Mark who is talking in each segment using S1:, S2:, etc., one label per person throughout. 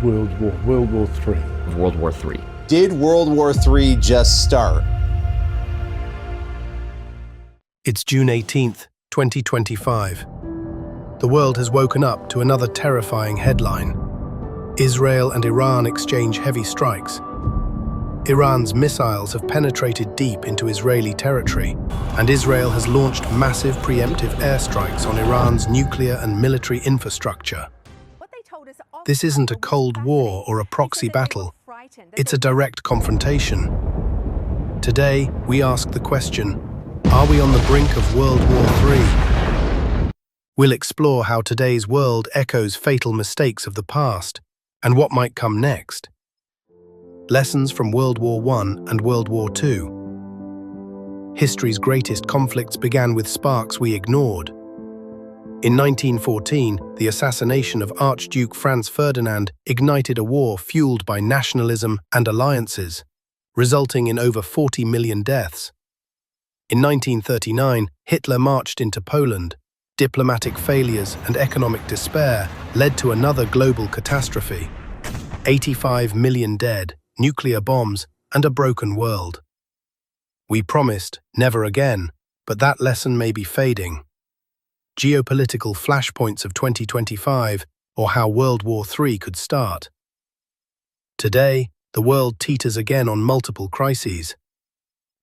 S1: World War III.
S2: Of World War III.
S3: Did World War III just start?
S4: It's June 18th, 2025. The world has woken up to another terrifying headline. Israel and Iran exchange heavy strikes. Iran's missiles have penetrated deep into Israeli territory, and Israel has launched massive preemptive airstrikes on Iran's nuclear and military infrastructure. This isn't a Cold War or a proxy battle. It's a direct confrontation. Today, we ask the question, are we on the brink of World War III? We'll explore how today's world echoes fatal mistakes of the past, and what might come next. Lessons from World War I and World War II. History's greatest conflicts began with sparks we ignored. In 1914, the assassination of Archduke Franz Ferdinand ignited a war fueled by nationalism and alliances, resulting in over 40 million deaths. In 1939, Hitler marched into Poland. Diplomatic failures and economic despair led to another global catastrophe. 85 million dead, nuclear bombs, and a broken world. We promised never again, but that lesson may be fading. Geopolitical flashpoints of 2025, or how World War III could start. Today, the world teeters again on multiple crises.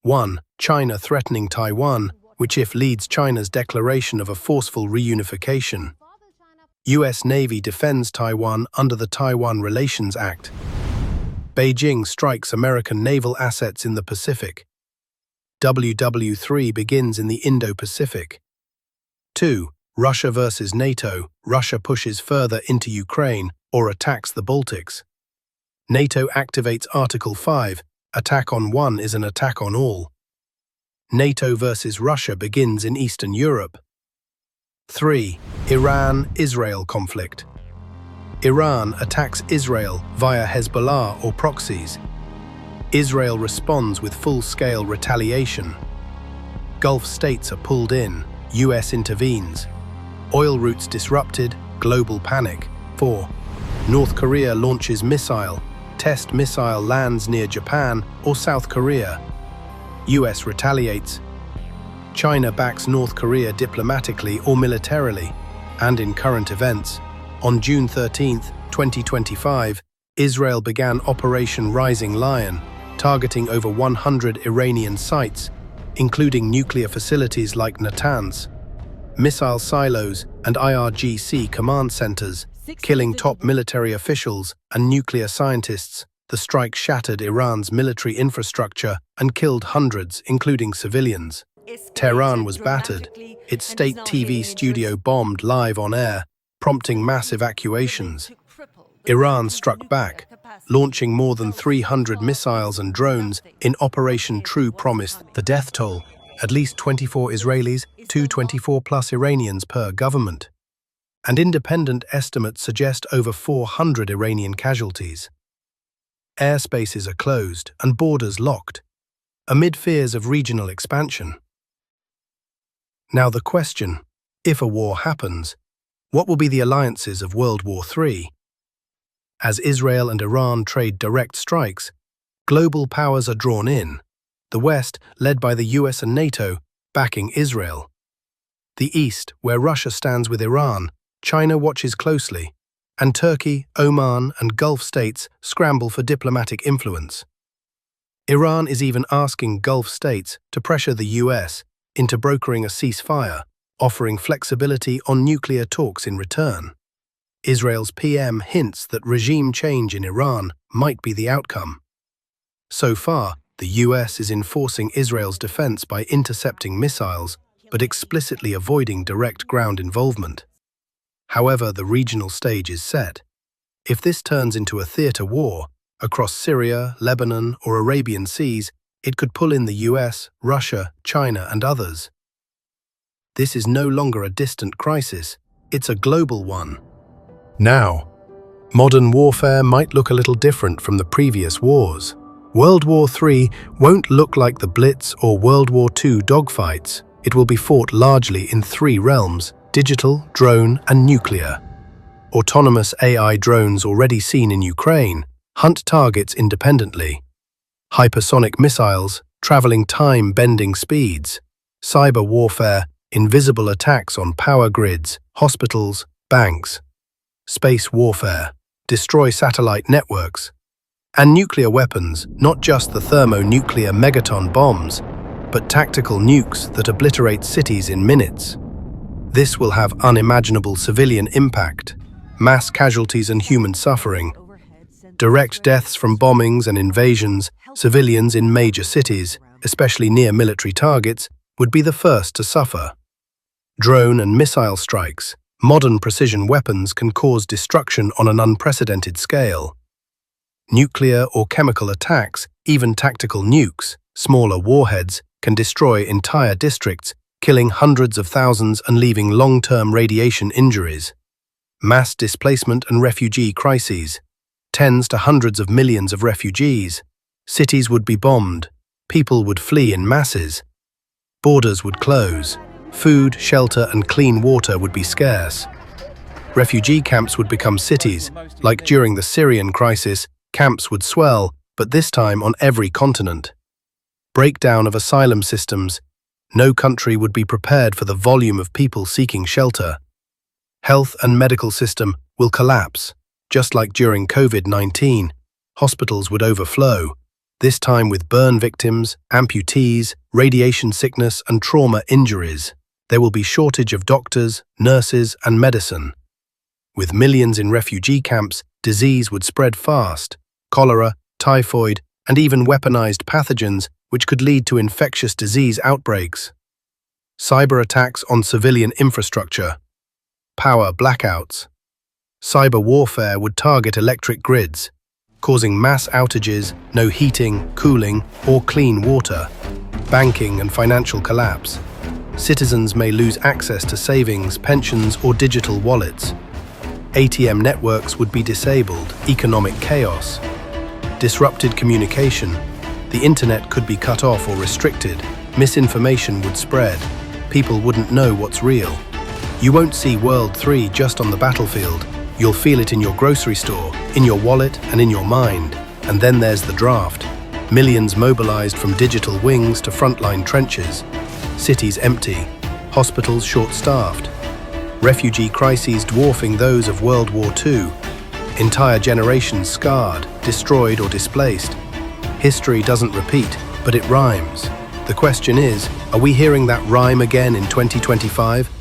S4: 1. China threatening Taiwan, which if leads China's declaration of a forceful reunification. US Navy defends Taiwan under the Taiwan Relations Act. Beijing strikes American naval assets in the Pacific. WW3 begins in the Indo-Pacific. 2. Russia versus NATO. Russia pushes further into Ukraine or attacks the Baltics. NATO activates Article 5. Attack on one is an attack on all. NATO versus Russia begins in Eastern Europe. 3. Iran-Israel conflict. Iran attacks Israel via Hezbollah or proxies. Israel responds with full-scale retaliation. Gulf states are pulled in, US intervenes. Oil routes disrupted, global panic. 4. North Korea launches missile. Test missile lands near Japan or South Korea. US retaliates. China backs North Korea diplomatically or militarily. And in current events, on June 13, 2025, Israel began Operation Rising Lion, targeting over 100 Iranian sites, including nuclear facilities like Natanz, missile silos and IRGC command centers, killing top military officials and nuclear scientists. The strike shattered Iran's military infrastructure and killed hundreds, including civilians. Tehran was battered, its state TV studio bombed live on air, prompting mass evacuations. Iran struck back, launching more than 300 missiles and drones in Operation True Promise. The death toll, at least 24 Israelis, 224+ Iranians per government. And independent estimates suggest over 400 Iranian casualties. Airspaces are closed and borders locked, amid fears of regional expansion. Now the question, if a war happens, what will be the alliances of World War III? As Israel and Iran trade direct strikes, global powers are drawn in, the West, led by the US and NATO, backing Israel. The East, where Russia stands with Iran, China watches closely, and Turkey, Oman, and Gulf states scramble for diplomatic influence. Iran is even asking Gulf states to pressure the US into brokering a ceasefire, offering flexibility on nuclear talks in return. Israel's PM hints that regime change in Iran might be the outcome. So far, the US is enforcing Israel's defense by intercepting missiles, but explicitly avoiding direct ground involvement. However, the regional stage is set. If this turns into a theater war across Syria, Lebanon, or Arabian seas, it could pull in the US, Russia, China, and others. This is no longer a distant crisis, it's a global one. Now, modern warfare might look a little different from the previous wars. World War III won't look like the Blitz or World War II dogfights. It will be fought largely in three realms: digital, drone, and nuclear. Autonomous AI drones already seen in Ukraine hunt targets independently. Hypersonic missiles, traveling time-bending speeds. Cyber warfare, invisible attacks on power grids, hospitals, banks. Space warfare, destroy satellite networks. And nuclear weapons, not just the thermonuclear megaton bombs, but tactical nukes that obliterate cities in minutes. This will have unimaginable civilian impact, mass casualties and human suffering, direct deaths from bombings and invasions. Civilians in major cities, especially near military targets, would be the first to suffer. Drone and missile strikes, modern precision weapons can cause destruction on an unprecedented scale. Nuclear or chemical attacks, even tactical nukes, smaller warheads, can destroy entire districts, killing hundreds of thousands and leaving long-term radiation injuries. Mass displacement and refugee crises. Tens to hundreds of millions of refugees. Cities would be bombed. People would flee in masses. Borders would close. Food, shelter, and clean water would be scarce. Refugee camps would become cities. Like during the Syrian crisis, camps would swell, but this time on every continent. Breakdown of asylum systems. No country would be prepared for the volume of people seeking shelter. Health and medical system will collapse. Just like during COVID-19, hospitals would overflow, this time with burn victims, amputees, radiation sickness, and trauma injuries. There will be shortage of doctors, nurses, and medicine. With millions in refugee camps, disease would spread fast. Cholera, typhoid, and even weaponized pathogens, which could lead to infectious disease outbreaks. Cyber attacks on civilian infrastructure. Power blackouts. Cyber warfare would target electric grids, causing mass outages, no heating, cooling, or clean water. Banking and financial collapse. Citizens may lose access to savings, pensions, or digital wallets. ATM networks would be disabled, economic chaos. Disrupted communication. The internet could be cut off or restricted. Misinformation would spread. People wouldn't know what's real. You won't see World 3 just on the battlefield. You'll feel it in your grocery store, in your wallet, and in your mind. And then there's the draft. Millions mobilized from digital wings to frontline trenches. Cities empty. Hospitals short-staffed. Refugee crises dwarfing those of World War II. Entire generations scarred, destroyed, or displaced. History doesn't repeat, but it rhymes. The question is, are we hearing that rhyme again in 2025?